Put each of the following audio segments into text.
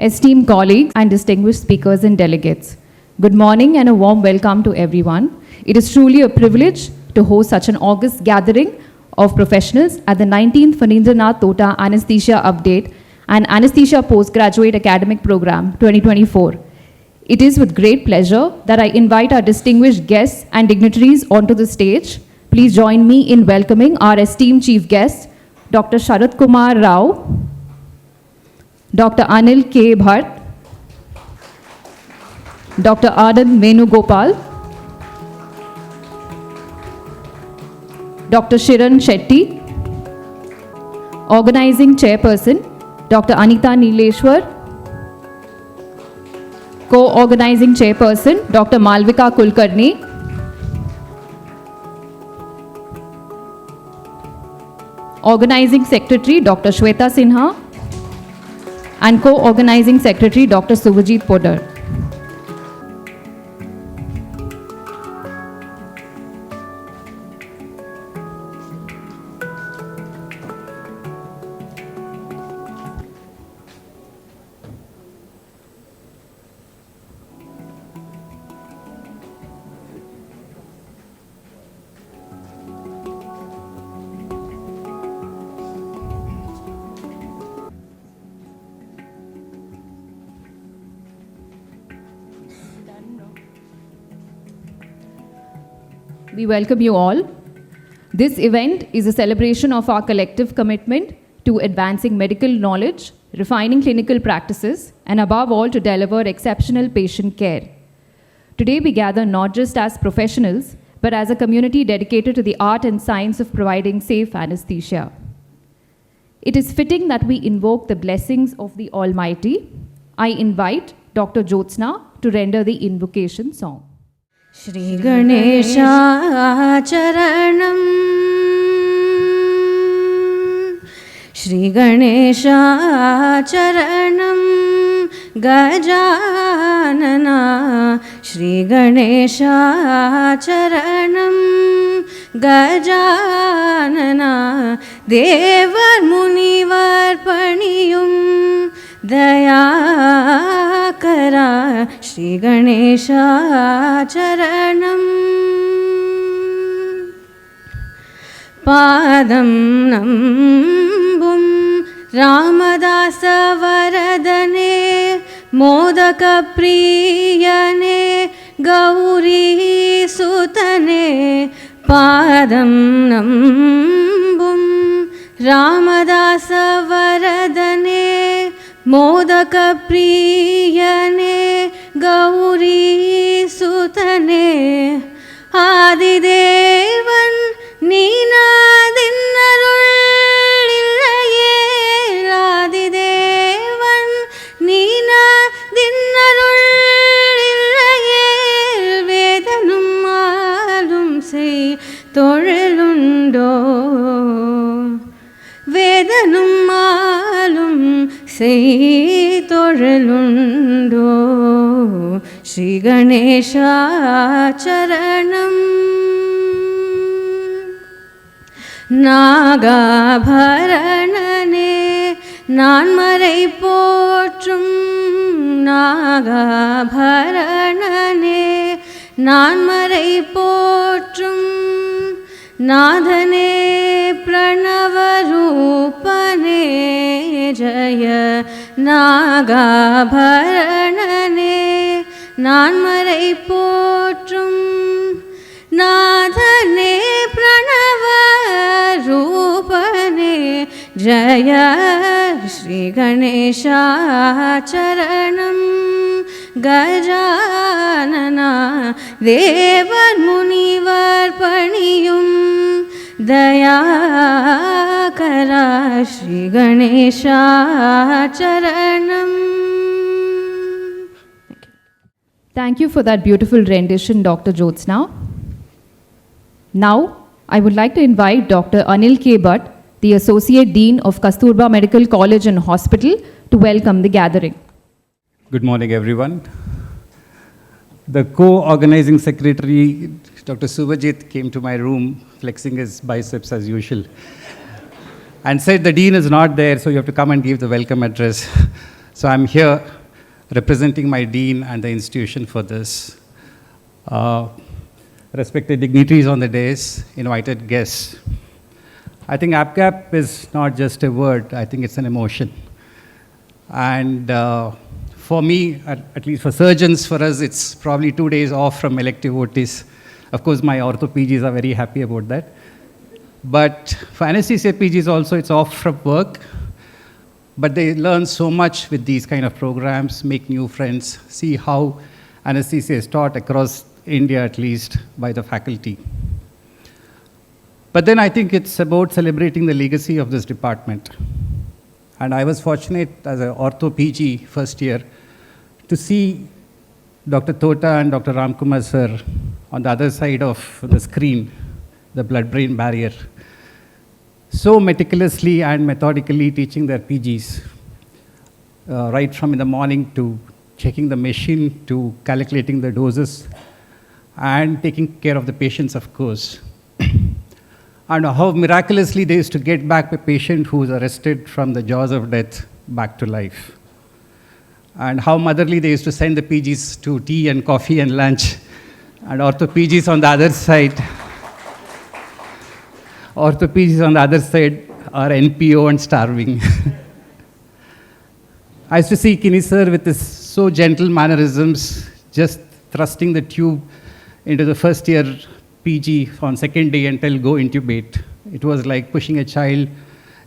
esteemed colleagues and distinguished speakers and delegates. Good morning and a warm welcome to everyone. It is truly a privilege to host such an august gathering of professionals at the 19th Fanindranath Tota Anesthesia Update and Anesthesia Postgraduate Academic Program 2024. It is with great pleasure that I invite our distinguished guests and dignitaries onto the stage. Please join me in welcoming our esteemed chief guests, Dr. Sharath Kumar Rao, Dr. ANIL K. Bhatt, Dr. Anand Venugopal, Dr. Shiran Shetty, Organizing Chairperson, Dr. Anita Nileshwar, Co-Organizing Chairperson, Dr. Malavika Kulkarni, Organizing Secretary, Dr. SHWETA SINHA, and Co-Organizing Secretary, Dr. Suvajit Podar. We welcome you all. This event is a celebration of our collective commitment to advancing medical knowledge, refining clinical practices, and above all, to deliver exceptional patient care. Today, we gather not just as professionals, but as a community dedicated to the art and science of providing safe anesthesia. It is fitting that we invoke the blessings of the Almighty. I invite Dr. Jyotsna to render the invocation song. Shri Ganesha Charanam, Shri Ganesha Charanam Gajanana, Shri Ganesha Charanam Gajanana, Devar Munivar Paniyum Dayakara, Shri Ganesha Charanam Padam Nambum Ramadasa Varadane Modaka Priyane Gauri Sutane Padam Nambum Ramadasa Varadane Modaka Priyane Gauri Sutane Adidevan Neenadinarul Illaye Adidevan Neenadinarul Illaye Vedanum Malum Sei Thozhilundo Vedanum Malum Sei Thozhilundo Shri Ganesha Charanam Nagabharanane Nanmarai Potrum Nagabharanane Nanmarai Potrum Nadhane Pranavarupane Jaya Nagabharanane Nanmarai Potrum Nadhane Pranavarupane Jaya Shri Ganesha Charanam Gajanana Devar Munivar Paniyum Dayakara Shri Ganesha Charanam. Thank you for that beautiful rendition, Dr. Jyotsna. Now, I would like to invite Dr. Anil K. Bhatt, the Associate Dean of Kasturba Medical College and Hospital, to welcome the gathering. Good morning, everyone. The co-organizing secretary, Dr. Suvajit, came to my room, flexing his biceps as usual, and said the dean is not there, so you have to come and give the welcome address. So I'm here representing my dean and the institution for this. Respected dignitaries on the dais, invited guests. I think Apgap is not just a word, I think it's an emotion. And for me, at least for surgeons, for us, it's probably 2 days off from elective OTs. Of course, my ortho PGs are very happy about that. But for anesthesia PGs also, it's off from work. But they learn so much with these kind of programs, make new friends, see how anesthesia is taught across India, at least, by the faculty. But then I think it's about celebrating the legacy of this department. And I was fortunate as an ortho PG first year to see Dr. Tota and Dr. Ramkumar sir on the other side of the screen, the blood-brain barrier, so meticulously and methodically teaching their PGs, right from in the morning to checking the machine to calculating the doses and taking care of the patients, of course. And how miraculously they used to get back a patient who was arrested from the jaws of death back to life. And how motherly they used to send the PGs to tea and coffee and lunch. And ortho PGs on the other side, are NPO and starving. I used to see Kini sir with his so gentle mannerisms, just thrusting the tube into the first year PG on second day and tell go intubate. It was like pushing a child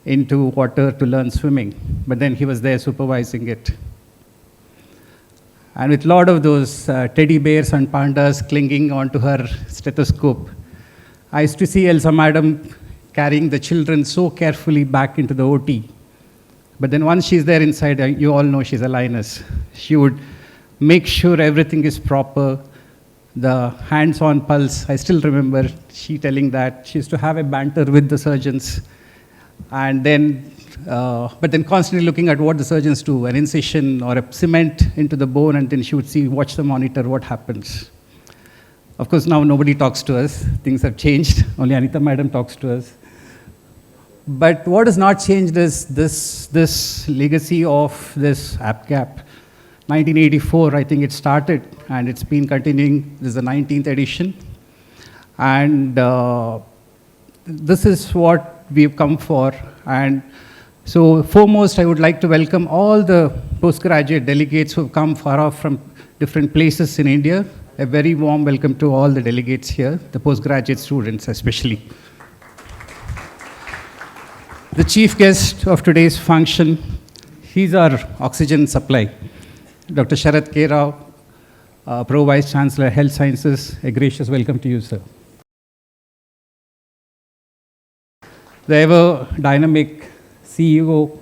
into water to learn swimming. But then he was there supervising it. And with a lot of those teddy bears and pandas clinging onto her stethoscope, I used to see Elsa Madam carrying the children so carefully back into the OT. But then once she's there inside, you all know she's a lioness. She would make sure everything is proper, the hands-on pulse. I still remember she telling that. She used to have a banter with the surgeons. And then, but then constantly looking at what the surgeons do, an incision or a cement into the bone, and then she would watch the monitor, what happens. Of course, now nobody talks to us. Things have changed. Only Anita Madam talks to us. But what has not changed is this legacy of this Apgap. 1984, I think it started, and it's been continuing. This is the 19th edition. And this is what we've come for. And so foremost, I would like to welcome all the postgraduate delegates who have come far off from different places in India. A very warm welcome to all the delegates here, the postgraduate students especially. The chief guest of today's function, he's our oxygen supply. Dr. SHARATH K. Rao, Pro Vice Chancellor, Health Sciences. A gracious welcome to you, sir. The ever dynamic COO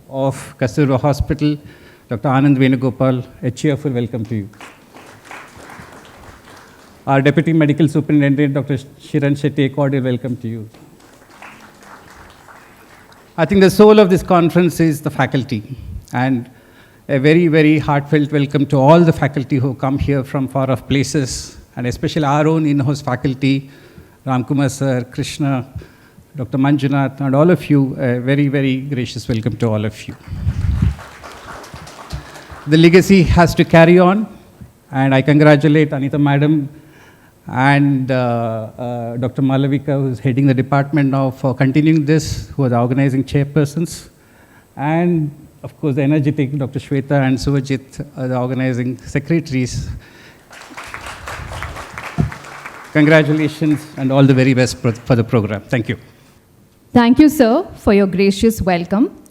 of Kasturba Hospital, Dr. Anand Venugopal, a cheerful welcome to you. Our Deputy Medical Superintendent, Dr. Shiran Shetty, a cordial welcome to you. I think the soul of this conference is the faculty, and a very, very heartfelt welcome to all the faculty who come here from far off places, and especially our own in-house faculty, Ramkumar sir, Krishna, Dr. Manjunath, and all of you. A very, very gracious welcome to all of you. The legacy has to carry on, and I congratulate Anita Madam and Dr. Malavika, who's heading the department now, for continuing this, who are the organizing chairpersons, and of course the energetic Dr. SHWETA and Suvajit, the organizing secretaries. Congratulations and all the very best for the program. Thank you. Thank you, sir, for your gracious welcome.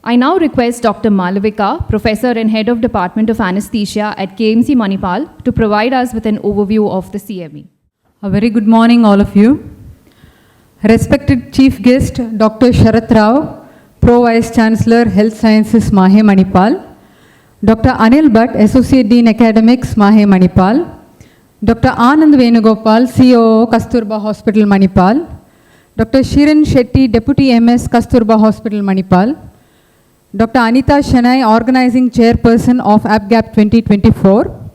I now request Dr. Malavika, Professor and Head of Department of Anesthesia at KMC Manipal, to provide us with an overview of the CME. A very good morning, all of you. Respected Chief Guest, Dr. SHARATH Rao, Pro Vice Chancellor, Health Sciences, MAHE Manipal. Dr. ANIL Bhatt, Associate Dean Academics, MAHE Manipal. Dr. Anand Venugopal, COO, Kasturba Hospital, Manipal. Dr. Shiran Shetty, Deputy MS, Kasturba Hospital, Manipal. Dr. Anita Shanai, Organizing Chairperson of Apgap 2024.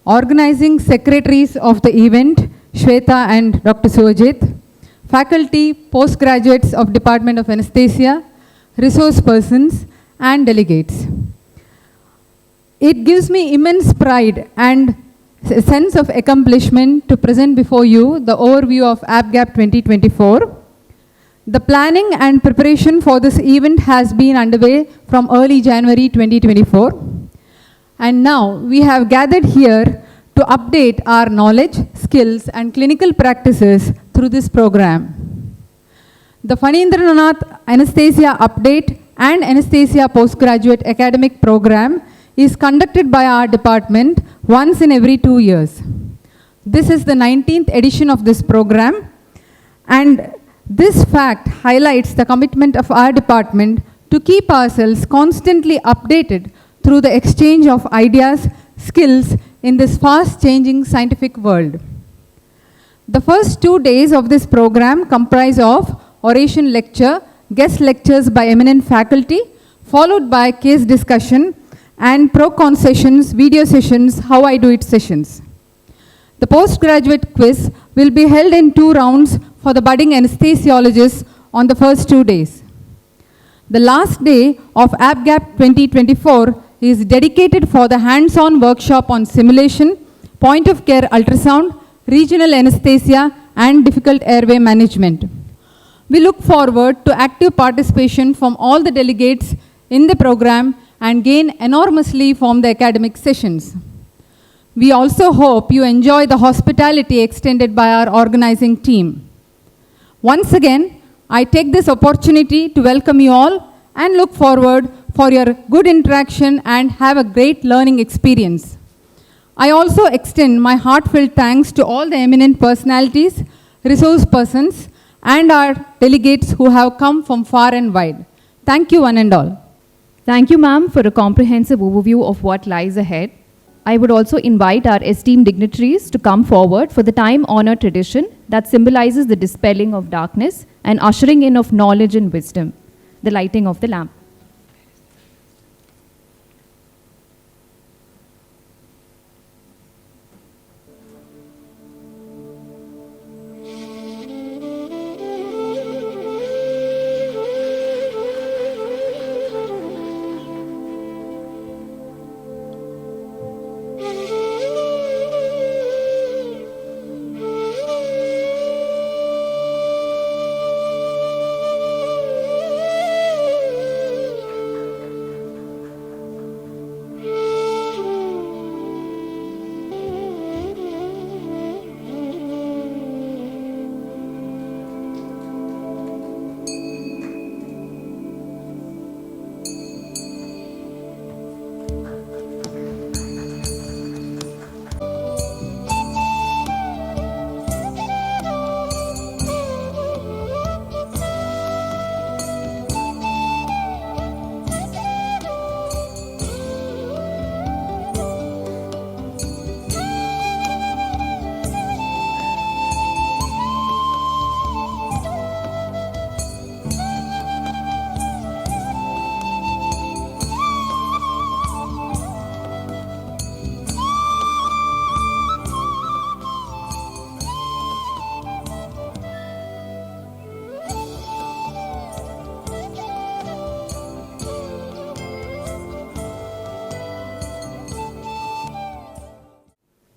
Organizing Secretaries of the event, SHWETA and Dr. Suvajit. Faculty, postgraduates of Department of Anesthesia, resource persons, and delegates. It gives me immense pride and a sense of accomplishment to present before you the overview of Apgap 2024. The planning and preparation for this event has been underway from early January 2024. And now we have gathered here to update our knowledge, skills and clinical practices through this program. The Fanindranath Anesthesia Update and Anesthesia Postgraduate Academic Program is conducted by our department once in every 2 years. This is the 19th edition of this program, and this fact highlights the commitment of our department to keep ourselves constantly updated through the exchange of ideas, skills in this fast-changing scientific world. The first 2 days of this program comprise of oration lecture, guest lectures by eminent faculty, followed by case discussion and pro-con sessions, video sessions, how I do it sessions. The postgraduate quiz will be held in 2 rounds for the budding anesthesiologists on the first 2 days. The last day of Apgap 2024 is dedicated for the hands-on workshop on simulation, point-of-care ultrasound, regional anesthesia, and difficult airway management. We look forward to active participation from all the delegates in the program and gain enormously from the academic sessions. We also hope you enjoy the hospitality extended by our organizing team. Once again, I take this opportunity to welcome you all and look forward for your good interaction and have a great learning experience. I also extend my heartfelt thanks to all the eminent personalities, resource persons, and our delegates who have come from far and wide. Thank you one and all. Thank you, ma'am, for a comprehensive overview of what lies ahead. I would also invite our esteemed dignitaries to come forward for the time-honored tradition that symbolizes the dispelling of darkness and ushering in of knowledge and wisdom, the lighting of the lamp.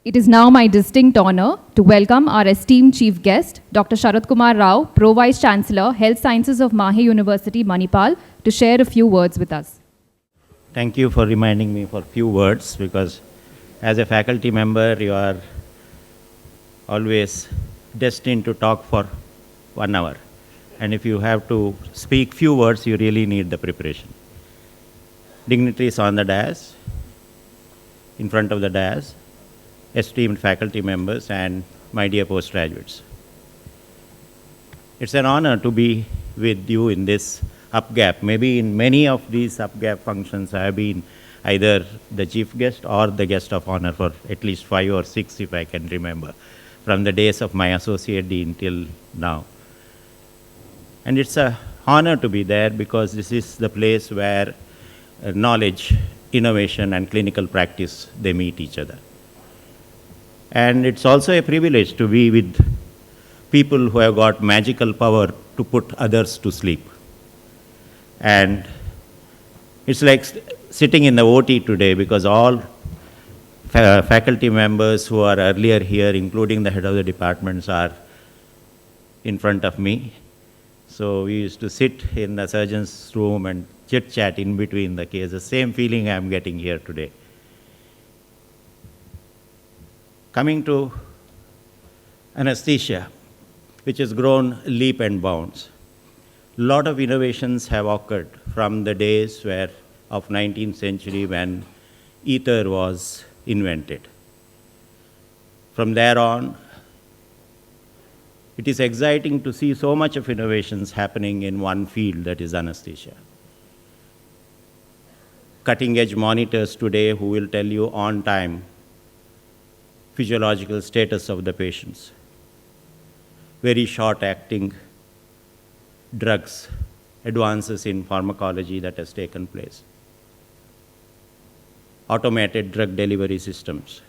It is now my distinct honor to welcome our esteemed chief guest, Dr. Sharath Kumar Rao, Pro Vice Chancellor, Health Sciences of Mahe University, Manipal, to share a few words with us. Thank you for reminding me for few words, because as a faculty member, you are always destined to talk for 1 hour. And if you have to speak few words, you really need the preparation. Dignitaries on the dais, in front of the dais, esteemed faculty members, and my dear postgraduates. It's an honor to be with you in this Apgap. Maybe in many of these Apgap functions, I have been either the chief guest or the guest of honor for at least 5 or 6, if I can remember, from the days of my associate dean till now. And it's an honor to be there, because this is the place where knowledge, innovation, and clinical practice, they meet each other. And it's also a privilege to be with people who have got magical power to put others to sleep. And It's like sitting in the OT today because all faculty members who are earlier here, including the head of the departments, are in front of me. So we used to sit in the surgeon's room and chit-chat in between the cases. Same feeling I'm getting here today. Coming to anesthesia, which has grown leap and bounds. A lot of innovations have occurred from the days of 19th century when ether was invented. From there on, it is exciting to see so much of innovations happening in one field, that is anesthesia. Cutting-edge monitors today who will tell you on time physiological status of the patients. Very short-acting drugs, advances in pharmacology that has taken place. Automated drug delivery systems.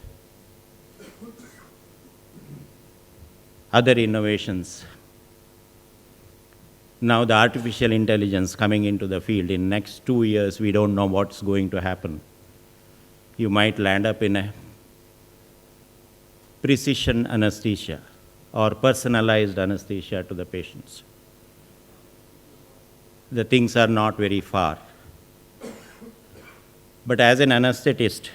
Other innovations. Now the artificial intelligence coming into the field. In next 2 years, we don't know what's going to happen. You might land up in a precision anesthesia or personalized anesthesia to the patients. The things are not very far. But as an anesthetist,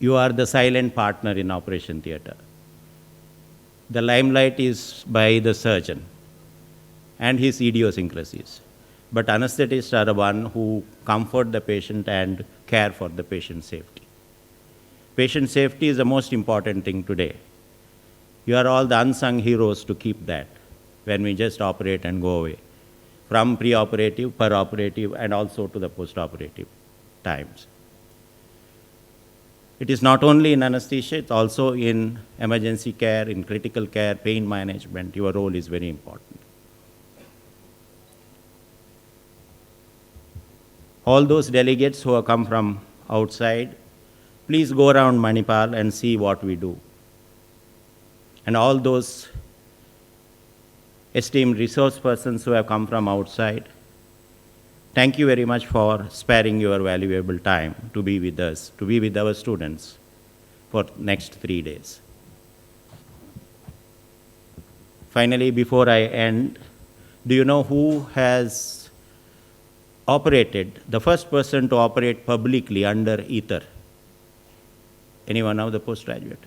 you are the silent partner in operation theater. The limelight is by the surgeon and his idiosyncrasies. But anesthetists are the one who comfort the patient and care for the patient safety. Patient safety is the most important thing today. You are all the unsung heroes to keep that when we just operate and go away, from pre-operative, per-operative, and also to the post-operative times. It is not only in anesthesia, it's also in emergency care, in critical care, pain management. Your role is very important. All those delegates who have come from outside, please go around Manipal and see what we do. And all those esteemed resource persons who have come from outside, thank you very much for sparing your valuable time to be with us, to be with our students for next 3 days. Finally, before I end, do you know who has operated, the first person to operate publicly under ether? Anyone of the postgraduate?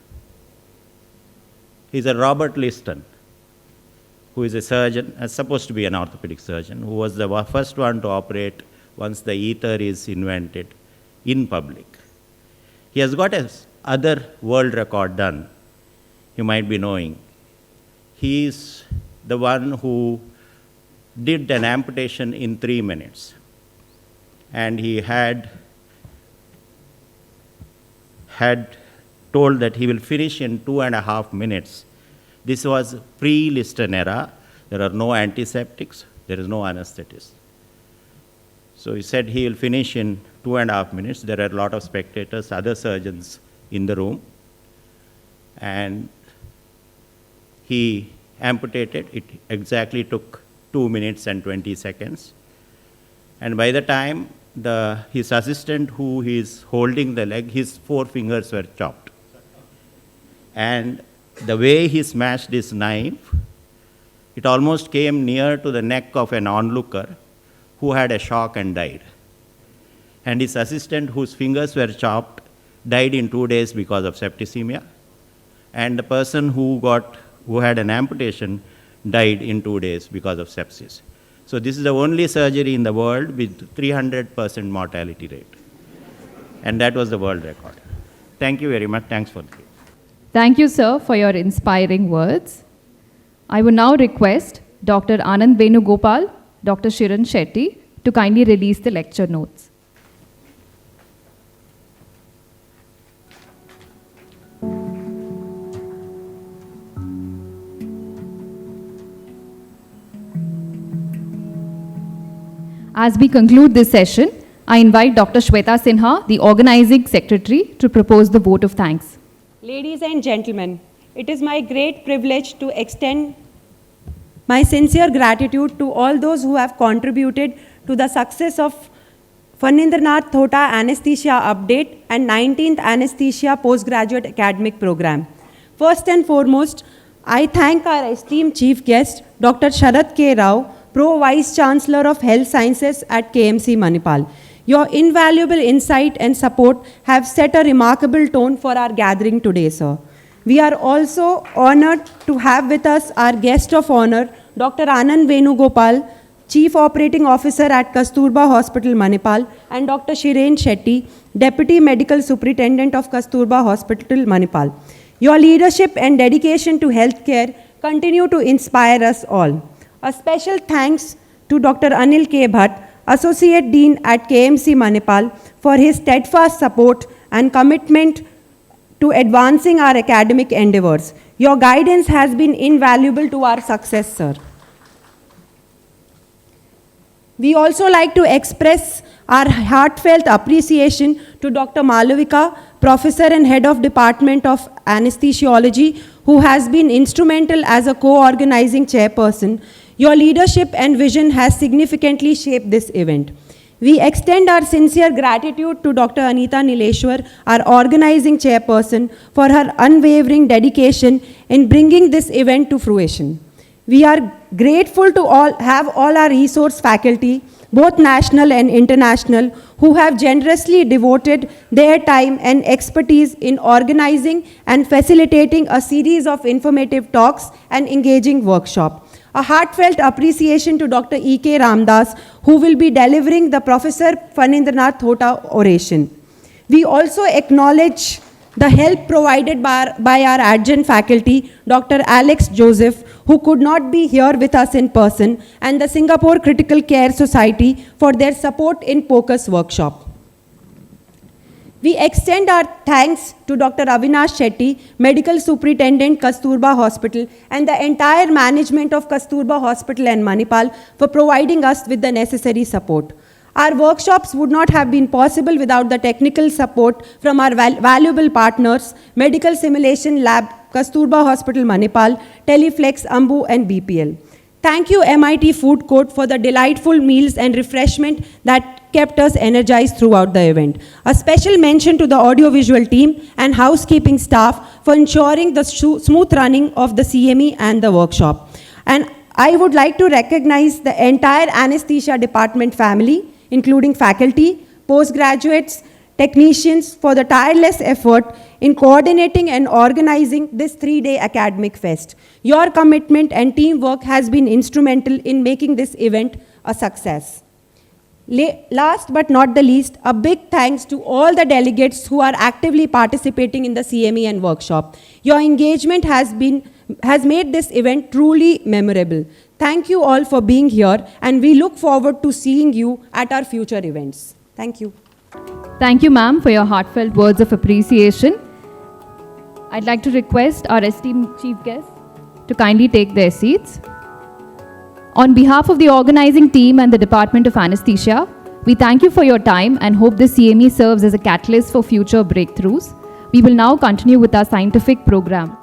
He's a Robert Liston, who is a surgeon, supposed to be an orthopedic surgeon, who was the first one to operate once the ether is invented in public. He has got another world record done, you might be knowing. He is the one who did an amputation in 3 minutes. And he had told that he will finish in 2.5 minutes. This was pre-Liston era. There are no antiseptics. There is no anesthetist. So he said he will finish in 2.5 minutes. There are a lot of spectators, other surgeons in the room. And he amputated. It exactly took 2 minutes and 20 seconds. And by the time his assistant who is holding the leg, his 4 fingers were chopped. And the way he smashed his knife, it almost came near to the neck of an onlooker who had a shock and died. And his assistant, whose fingers were chopped, died in 2 days because of septicemia. And the person who had an amputation died in 2 days because of sepsis. So this is the only surgery in the world with 300% mortality rate. And that was the world record. Thank you very much. Thanks for the gift. Thank you, sir, for your inspiring words. I would now request Dr. Anand Venugopal, Dr. Shiran Shetty to kindly release the lecture notes. As we conclude this session, I invite Dr. SHWETA SINHA, the organizing secretary, to propose the vote of thanks. Ladies and gentlemen, it is my great privilege to extend my sincere gratitude to all those who have contributed to the success of Fanindranath Thota Anesthesia Update and 19th Anesthesia Postgraduate Academic Program. First and foremost, I thank our esteemed Chief Guest, Dr. Sharath K. Rao, Pro Vice Chancellor of Health Sciences at KMC Manipal. Your invaluable insight and support have set a remarkable tone for our gathering today, sir. We are also honored to have with us our guest of honor, Dr. Anand Venugopal, Chief Operating Officer at Kasturba Hospital, Manipal, and Dr. Shiren Shetty, Deputy Medical Superintendent of Kasturba Hospital, Manipal. Your leadership and dedication to healthcare continue to inspire us all. A special thanks to Dr. Anil K. Bhatt, Associate Dean at KMC Manipal, for his steadfast support and commitment to advancing our academic endeavors. Your guidance has been invaluable to our success, sir. We also like to express our heartfelt appreciation to Dr. Malavika, Professor and Head of Department of Anaesthesiology, who has been instrumental as a co-organizing chairperson. Your leadership and vision has significantly shaped this event. We extend our sincere gratitude to Dr. Anita Nileshwar, our organizing chairperson, for her unwavering dedication in bringing this event to fruition. We are grateful to have all our resource faculty, both national and international, who have generously devoted their time and expertise in organizing and facilitating a series of informative talks and engaging workshops. A heartfelt appreciation to Dr. E.K. Ramdas, who will be delivering the Professor Fanindranath Thota oration. We also acknowledge the help provided by our adjunct faculty, Dr. Alex Joseph, who could not be here with us in person, and the Singapore Critical Care Society for their support in POCUS workshop. We extend our thanks to Dr. Avinash Shetty, Medical Superintendent, Kasturba Hospital, and the entire management of Kasturba Hospital and Manipal for providing us with the necessary support. Our workshops would not have been possible without the technical support from our valuable partners, Medical Simulation Lab, Kasturba Hospital, Manipal, Teleflex, Ambu, and BPL. Thank you, MIT Food Court, for the delightful meals and refreshment that kept us energized throughout the event. A special mention to the audiovisual team and housekeeping staff for ensuring the smooth running of the CME and the workshop. And I would like to recognize the entire anesthesia department family, including faculty, postgraduates, technicians, for the tireless effort in coordinating and organizing this 3-day academic fest. Your commitment and teamwork has been instrumental in making this event a success. Last but not the least, a big thanks to all the delegates who are actively participating in the CME and workshop. Your engagement has made this event truly memorable. Thank you all for being here, and we look forward to seeing you at our future events. Thank you. Thank you, ma'am, for your heartfelt words of appreciation. I'd like to request our esteemed chief guests to kindly take their seats. On behalf of the organizing team and the Department of Anesthesia, we thank you for your time and hope this CME serves as a catalyst for future breakthroughs. We will now continue with our scientific program.